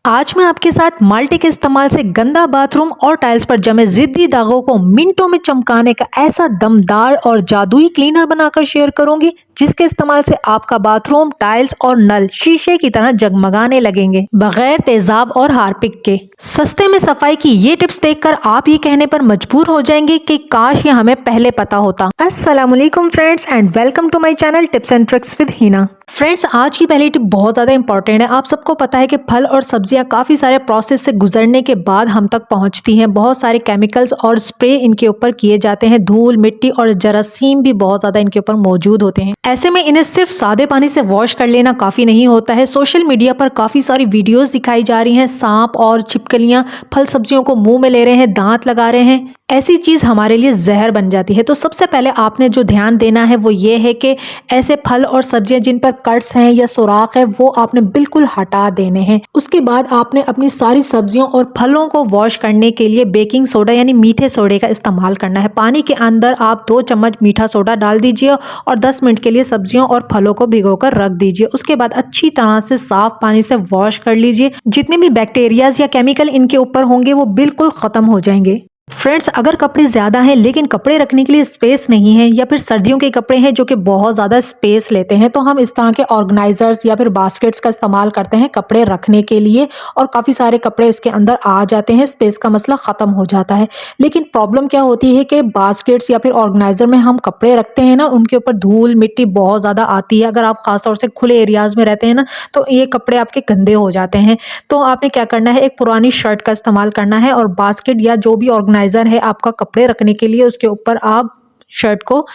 आज मैं आपके साथ माल्टे के इस्तेमाल से गंदा बाथरूम और टाइल्स पर जमे जिद्दी दागों को मिनटों में चमकाने का ऐसा दमदार और जादुई क्लीनर बनाकर शेयर करूंगी जिसके इस्तेमाल से आपका बाथरूम, टाइल्स और नल शीशे की तरह जगमगाने लगेंगे बगैर तेजाब और हार्पिक के। सस्ते में सफाई की ये टिप्स देखकर आप ये कहने पर मजबूर हो जाएंगे कि काश ये हमें पहले पता होता। अस्सलाम वालेकुम friends and welcome to my channel tips and tricks with Hina. Friends, आज की पहली टिप बहुत ज़्यादा इंपॉर्टेंट है। आप सबको पता है कि फल और सब्जियां काफ़ी सारे प्रोसेस से गुजरने के बाद हम तक पहुंचती हैं। बहुत सारे केमिकल्स और स्प्रे इनके ऊपर किए जाते हैं। धूल, मिट्टी और जरासीम भी बहुत ज़्यादा इनके ऊपर मौजूद होते हैं। ऐसे में इन्हें सिर्फ सादे पानी से वॉश कर लेना काफ़ी नहीं होता है। सोशल मीडिया पर काफ़ी सारी वीडियोज़ दिखाई जा रही हैं। सांप और छिपकलियाँ फल सब्जियों को मुँह में ले रहे हैं, दांत लगा रहे हैं। ऐसी चीज़ हमारे लिए जहर बन जाती है। तो सबसे पहले आपने जो ध्यान देना है वो ये है कि ऐसे फल और सब्जियां जिन पर कट्स हैं या सुराख है वो आपने बिल्कुल हटा देने हैं। उसके बाद आपने अपनी सारी सब्जियों और फलों को वॉश करने के लिए बेकिंग सोडा यानी मीठे सोडे का इस्तेमाल करना है। पानी के अंदर आप 2 चम्मच मीठा सोडा डाल दीजिए और 10 मिनट के लिए सब्जियों और फलों को भिगोकर रख दीजिए। उसके बाद अच्छी तरह से साफ पानी से वॉश कर लीजिए। जितने भी बैक्टीरियाज या केमिकल इनके ऊपर होंगे वो बिल्कुल खत्म हो जाएंगे। फ्रेंड्स, अगर कपड़े ज़्यादा हैं लेकिन कपड़े रखने के लिए स्पेस नहीं है या फिर सर्दियों के कपड़े हैं जो कि बहुत ज़्यादा स्पेस लेते हैं, तो हम इस तरह के ऑर्गेनाइजर्स या फिर बास्केट्स का इस्तेमाल करते हैं कपड़े रखने के लिए और काफ़ी सारे कपड़े इसके अंदर आ जाते हैं। स्पेस का मसला ख़त्म हो जाता है। लेकिन प्रॉब्लम क्या होती है कि बास्केट्स या फिर ऑर्गेनाइजर में हम कपड़े रखते हैं ना, उनके ऊपर धूल मिट्टी बहुत ज़्यादा आती है। अगर आप ख़ासतौर से खुले एरियाज़ में रहते हैं ना, तो ये कपड़े आपके गंदे हो जाते हैं। तो आपने क्या करना है, एक पुरानी शर्ट का इस्तेमाल करना है और बास्केट या जो भी ऑर्गेनाइजर है आपका कपड़े रखने के लिए, उसके ऊपर आप शर्ट को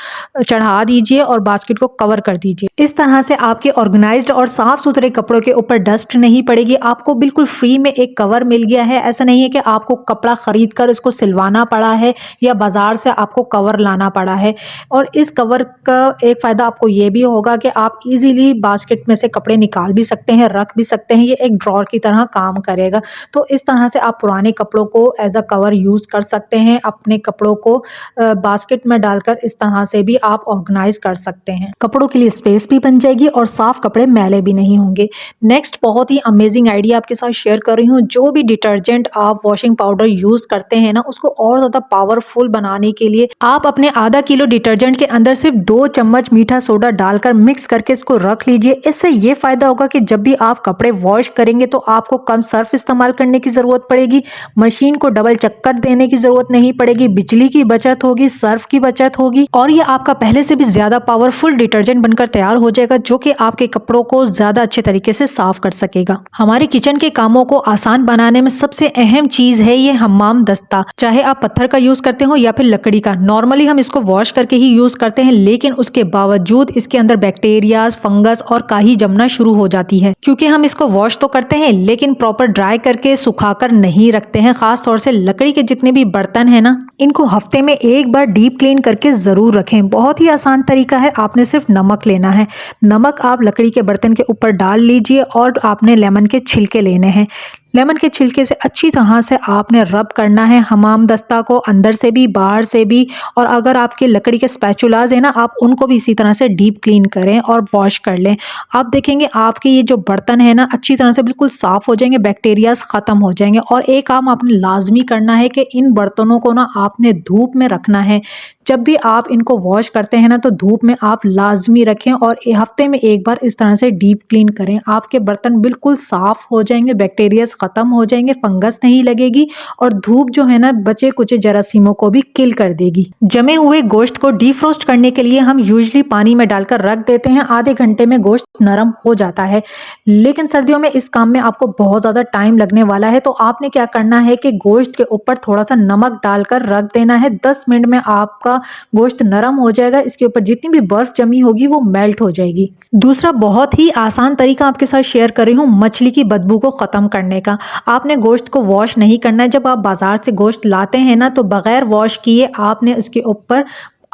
चढ़ा दीजिए और बास्केट को कवर कर दीजिए। इस तरह से आपके ऑर्गेनाइज्ड और साफ सुथरे कपड़ों के ऊपर डस्ट नहीं पड़ेगी। आपको बिल्कुल फ्री में एक कवर मिल गया है। ऐसा नहीं है कि आपको कपड़ा खरीद कर इसको सिलवाना पड़ा है या बाजार से आपको कवर लाना पड़ा है। और इस कवर का एक फ़ायदा आपको ये भी होगा कि आप इजीली बास्केट में से कपड़े निकाल भी सकते हैं, रख भी सकते हैं। ये एक ड्रॉर की तरह काम करेगा। तो इस तरह से आप पुराने कपड़ों को एज अ कवर यूज़ कर सकते हैं। अपने कपड़ों को बास्केट में डाल कर इस तरह से भी आप ऑर्गेनाइज कर सकते हैं। कपड़ों के लिए स्पेस भी बन जाएगी और साफ कपड़े मैले भी नहीं होंगे। नेक्स्ट बहुत ही अमेजिंग आइडिया आपके साथ शेयर कर रही हूँ। जो भी डिटर्जेंट आप वॉशिंग पाउडर यूज करते हैं ना, उसको और ज्यादा पावरफुल बनाने के लिए आप अपने आधा किलो डिटर्जेंट के अंदर सिर्फ 2 चम्मच मीठा सोडा डालकर मिक्स करके इसको रख लीजिए। इससे ये फायदा होगा कि जब भी आप कपड़े वॉश करेंगे तो आपको कम सर्फ इस्तेमाल करने की जरूरत पड़ेगी, मशीन को डबल चक्कर देने की जरूरत नहीं पड़ेगी, बिजली की बचत होगी, सर्फ की बचत होगी और ये आपका पहले से भी ज्यादा पावरफुल डिटर्जेंट बनकर तैयार हो जाएगा जो कि आपके कपड़ों को ज्यादा अच्छे तरीके से साफ कर सकेगा। हमारे किचन के कामों को आसान बनाने में सबसे अहम चीज है ये हमाम दस्ता। चाहे आप पत्थर का यूज करते हो या फिर लकड़ी का, नॉर्मली हम इसको वॉश करके ही यूज करते हैं, लेकिन उसके बावजूद इसके अंदर बैक्टीरिया, फंगस और काई जमना शुरू हो जाती है क्योंकि हम इसको वॉश तो करते हैं लेकिन प्रॉपर ड्राई करके सुखाकर नहीं रखते हैं। खास तौर से लकड़ी के जितने भी बर्तन है ना, इनको हफ्ते में एक बार डीप क्लीन करके जरूर रखें। बहुत ही आसान तरीका है। आपने सिर्फ नमक लेना है। नमक आप लकड़ी के बर्तन के ऊपर डाल लीजिए और आपने लेमन के छिलके लेने हैं। लेमन के छिलके से अच्छी तरह से आपने रब करना है हमाम दस्ता को, अंदर से भी बाहर से भी। और अगर आपके लकड़ी के स्पैचुलाज है ना, आप उनको भी इसी तरह से डीप क्लीन करें और वॉश कर लें। आप देखेंगे आपके ये जो बर्तन है ना अच्छी तरह से बिल्कुल साफ हो जाएंगे, बैक्टीरियाज खत्म हो जाएंगे। और एक काम आपने लाजमी करना है कि इन बर्तनों को ना आपने धूप में रखना है। जब भी आप इनको वॉश करते हैं ना तो धूप में आप लाजमी रखें और हफ्ते में एक बार इस तरह से डीप क्लीन करें। आपके बर्तन बिल्कुल साफ हो जाएंगे, बैक्टीरियाज खत्म हो जाएंगे, फंगस नहीं लगेगी और धूप जो है ना बचे कुचे जरासीमों को भी किल कर देगी। जमे हुए गोश्त को डीफ्रोस्ट करने के लिए हम यूजली पानी में डालकर रख देते हैं। आधे घंटे में गोश्त नरम हो जाता है, लेकिन सर्दियों में इस काम में आपको बहुत ज्यादा टाइम लगने वाला है। तो आपने क्या करना है कि गोश्त के ऊपर थोड़ा सा नमक डालकर रख देना है। 10 मिनट में आपका गोश्त नरम हो जाएगा। इसके ऊपर जितनी भी बर्फ जमी होगी वो मेल्ट हो जाएगी। दूसरा बहुत ही आसान तरीका आपके साथ शेयर कर रही हूँ मछली की बदबू को खत्म करने का। आपने गोश्त को वॉश नहीं करना है। जब आप बाजार से गोश्त लाते हैं ना तो बगैर वॉश किए आपने उसके ऊपर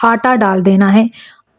आटा डाल देना है।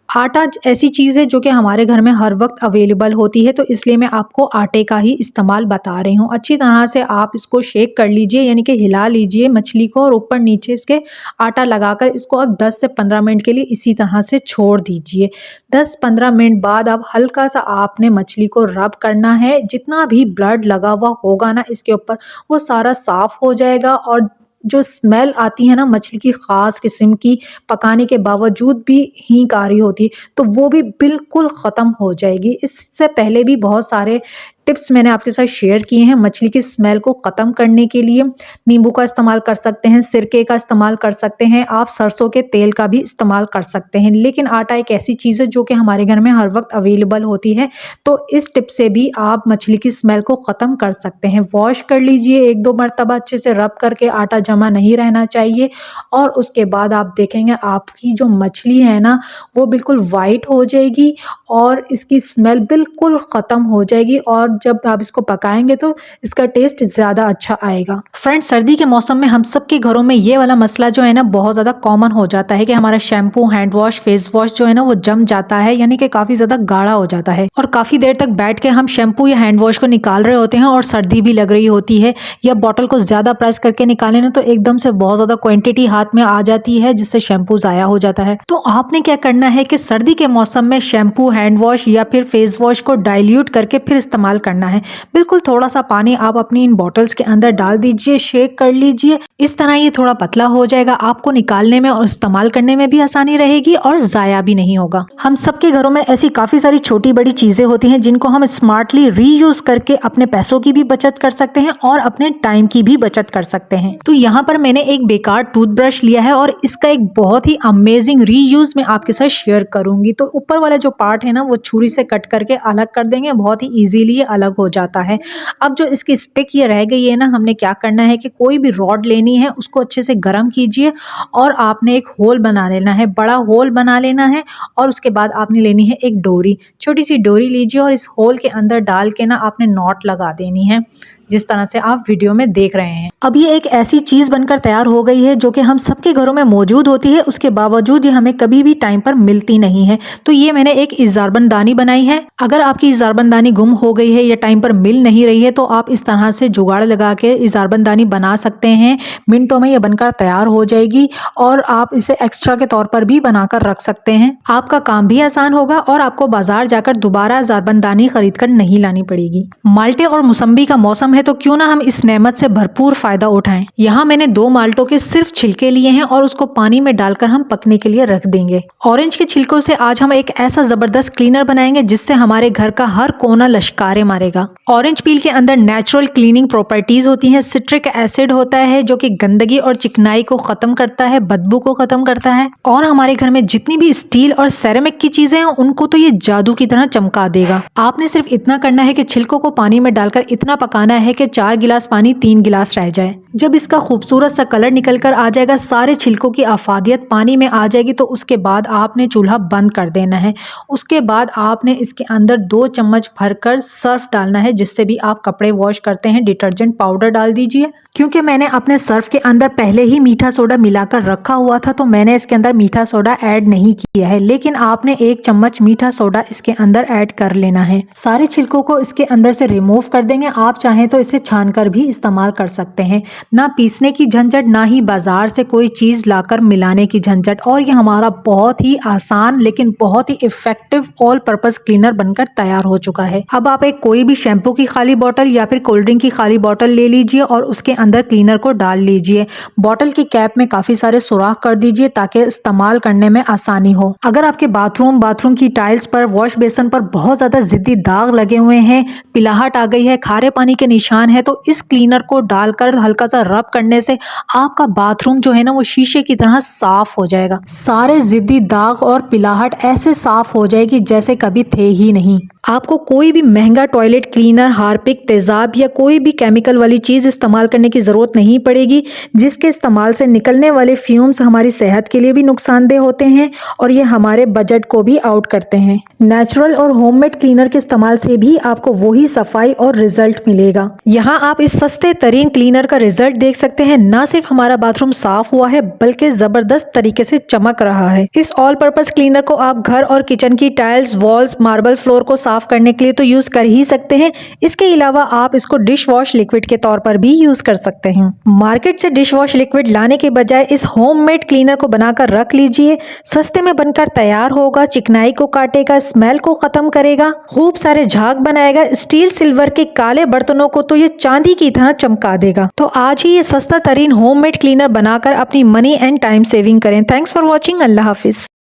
आटा ऐसी चीज़ है जो कि हमारे घर में हर वक्त अवेलेबल होती है, तो इसलिए मैं आपको आटे का ही इस्तेमाल बता रही हूँ। अच्छी तरह से आप इसको शेक कर लीजिए, यानी कि हिला लीजिए मछली को और ऊपर नीचे इसके आटा लगाकर इसको अब 10 से 15 मिनट के लिए इसी तरह से छोड़ दीजिए। 10-15 मिनट बाद अब हल्का सा आपने मछली को रब करना है। जितना भी ब्लड लगा हुआ होगा ना इसके ऊपर, वो सारा साफ हो जाएगा और जो स्मेल आती है ना मछली की ख़ास किस्म की, पकाने के बावजूद भी हींग आ रही होती है, तो वो भी बिल्कुल ख़त्म हो जाएगी। इससे पहले भी बहुत सारे टिप्स मैंने आपके साथ शेयर किए हैं मछली की स्मेल को ख़त्म करने के लिए। नींबू का इस्तेमाल कर सकते हैं, सिरके का इस्तेमाल कर सकते हैं, आप सरसों के तेल का भी इस्तेमाल कर सकते हैं। लेकिन आटा एक ऐसी चीज़ है जो कि हमारे घर में हर वक्त अवेलेबल होती है, तो इस टिप से भी आप मछली की स्मेल को ख़त्म कर सकते हैं। वॉश कर लीजिए 1-2 मरतबा अच्छे से रब करके, आटा जमा नहीं रहना चाहिए। और उसके बाद आप देखेंगे आपकी जो मछली है ना वो बिल्कुल वाइट हो जाएगी और इसकी स्मेल बिल्कुल ख़त्म हो जाएगी, और जब आप इसको पकाएंगे तो इसका टेस्ट ज़्यादा अच्छा आएगा। फ्रेंड्स, सर्दी के मौसम में हम सबके घरों में ये वाला मसला जो है ना बहुत ज़्यादा कॉमन हो जाता है कि हमारा shampoo, hand wash, face wash जो है ना वो जम जाता है, यानी कि काफ़ी ज़्यादा गाढ़ा हो जाता है और काफ़ी देर तक बैठ के हम शैम्पू या हैंड वॉश को निकाल रहे होते हैं और सर्दी भी लग रही होती है, या बॉटल को ज़्यादा प्रेस करके निकालें ना तो एकदम से बहुत ज़्यादा क्वांटिटी हाथ में आ जाती है जिससे शैम्पू ज़ाया हो जाता है। तो आपने क्या करना है कि सर्दी के मौसम में शैम्पू, हैंड वॉश या फिर फेस वॉश को डाइल्यूट करके फिर इस्तेमाल करना है। बिल्कुल थोड़ा सा पानी आप अपनी इन बॉटल्स के अंदर डाल दीजिए, शेक कर लीजिए। इस तरह ये थोड़ा पतला हो जाएगा, आपको निकालने में और इस्तेमाल करने में भी आसानी रहेगी और ज़ाया भी नहीं होगा। हम सबके घरों में ऐसी काफ़ी सारी छोटी बड़ी चीज़ें होती हैं जिनको हम स्मार्टली रीयूज़ करके अपने पैसों की भी बचत कर सकते हैं और अपने टाइम की भी बचत कर सकते हैं। तो यहाँ पर मैंने एक बेकार टूथब्रश लिया है और इसका एक बहुत ही अमेजिंग रीयूज़ मैं आपके साथ शेयर करूँगी। तो ऊपर वाला जो पार्ट है ना वो छुरी से कट करके अलग कर देंगे, बहुत ही ईजीली ये अलग हो जाता है। अब जो इसकी स्टिक ये रह गई है ना, हमने क्या करना है कि कोई भी रॉड लेनी है, उसको अच्छे से गर्म कीजिए और आपने एक होल बना लेना है, बड़ा होल बना लेना है। और उसके बाद आपने लेनी है एक डोरी, छोटी सी डोरी लीजिए और इस होल के अंदर डाल के ना आपने नॉट लगा देनी है, जिस तरह से आप वीडियो में देख रहे हैं। अब ये एक ऐसी चीज़ बनकर तैयार हो गई है जो कि हम सबके घरों में मौजूद होती है, उसके बावजूद ये हमें कभी भी टाइम पर मिलती नहीं है। तो ये मैंने एक इज़ारबंदानी बनाई है। अगर आपकी इज़ारबंदानी गुम हो गई है या टाइम पर मिल नहीं रही है तो आप इस तरह से जुगाड़ लगा के इज़ारबंदानी बना सकते हैं। मिनटों में ये बनकर तैयार हो जाएगी और आप इसे एक्स्ट्रा के तौर पर भी बनाकर रख सकते हैं। आपका काम भी आसान होगा और आपको बाजार जाकर दोबारा इज़ारबंदानी खरीद कर नहीं लानी पड़ेगी। माल्टे और मौसम्बी का मौसम है तो क्यों ना हम इस नेमत से भरपूर फायदा उठाएं। यहाँ मैंने 2 माल्टों के सिर्फ छिलके लिए हैं और उसको पानी में डालकर हम पकने के लिए रख देंगे। ऑरेंज के छिलकों से आज हम एक ऐसा जबरदस्त क्लीनर बनाएंगे जिससे हमारे घर का हर कोना लश्कारे मारेगा। ऑरेंज पील के अंदर नेचुरल क्लीनिंग प्रॉपर्टीज होती हैं। सिट्रिक एसिड होता है जो कि गंदगी और चिकनाई को खत्म करता है, बदबू को खत्म करता है और हमारे घर में जितनी भी स्टील और सेरेमिक की चीजें हैं उनको तो ये जादू की तरह चमका देगा। आपने सिर्फ इतना करना है कि छिलकों को पानी में डालकर इतना पकाना है कि 4 गिलास पानी 3 गिलास रह जाए। जब इसका खूबसूरत सा कलर निकल कर आ जाएगा, सारे छिलकों की आफादियत पानी में आ जाएगी, तो उसके बाद आपने चूल्हा बंद कर देना है। उसके बाद आपने इसके अंदर 2 चम्मच भरकर सर्फ डालना है, जिससे भी आप कपड़े वॉश करते हैं। डिटर्जेंट पाउडर डाल दीजिए। क्योंकि मैंने अपने सर्फ के अंदर पहले ही मीठा सोडा मिलाकर रखा हुआ था तो मैंने इसके अंदर मीठा सोडा ऐड नहीं किया है, लेकिन आपने 1 चम्मच मीठा सोडा इसके अंदर ऐड कर लेना है। सारे छिलकों को इसके अंदर से रिमूव कर देंगे। आप चाहें तो इसे छानकर भी इस्तेमाल कर सकते हैं। ना पीसने की झंझट, ना ही बाजार से कोई चीज़ लाकर मिलाने की झंझट, और ये हमारा बहुत ही आसान लेकिन बहुत ही इफेक्टिव ऑल पर्पस क्लीनर बनकर तैयार हो चुका है। अब आप एक कोई भी शैम्पू की खाली बोतल या फिर कोल्ड ड्रिंक की खाली बोतल ले लीजिए और उसके अंदर क्लीनर को डाल लीजिए। बोतल की कैप में काफी सारे सुराख कर दीजिए ताकि इस्तेमाल करने में आसानी हो। अगर आपके बाथरूम की टाइल्स पर, वॉश बेसन पर बहुत ज्यादा जिद्दी दाग लगे हुए हैं, पिलाहट आ गई है, खारे पानी के निशान है, तो इस क्लीनर को डालकर हल्का सा रब करने से आपका बाथरूम जो है ना वो शीशे की तरह साफ हो जाएगा। सारे जिद्दी दाग और पिलाहट ऐसे साफ हो जाएगी जैसे कभी थे ही नहीं। आपको कोई भी महंगा टॉयलेट क्लीनर, हार्पिक, तेजाब या कोई भी केमिकल वाली चीज इस्तेमाल करने की जरूरत नहीं पड़ेगी, जिसके इस्तेमाल से निकलने वाले फ्यूम्स हमारी सेहत के लिए भी नुकसानदेह होते हैं और ये हमारे बजट को भी आउट करते हैं। नेचुरल और होममेड क्लीनर के इस्तेमाल से भी आपको वही सफाई और रिजल्ट मिलेगा। यहाँ आप इस सस्ते तरीन क्लीनर का रिजल्ट रिजल्ट देख सकते हैं। ना सिर्फ हमारा बाथरूम साफ हुआ है बल्कि जबरदस्त तरीके से चमक रहा है। इस ऑल पर्पस क्लीनर को आप घर और किचन की टाइल्स, वॉल्स, मार्बल फ्लोर को साफ करने के लिए तो यूज कर ही सकते हैं। इसके अलावा आप इसको डिश वॉश लिक्विड के तौर पर भी यूज कर सकते हैं। मार्केट से डिश वॉश लिक्विड लाने के बजाय इस होममेड क्लीनर को बनाकर रख लीजिए। सस्ते में बनकर तैयार होगा, चिकनाई को काटेगा, स्मेल को खत्म करेगा, खूब सारे झाग बनाएगा। स्टील सिल्वर के काले बर्तनों को तो ये चांदी की तरह चमका देगा। तो आज ही ये सस्ता तरीन होममेड क्लीनर बनाकर अपनी मनी एंड टाइम सेविंग करें। Thanks for watching. Allah Hafiz.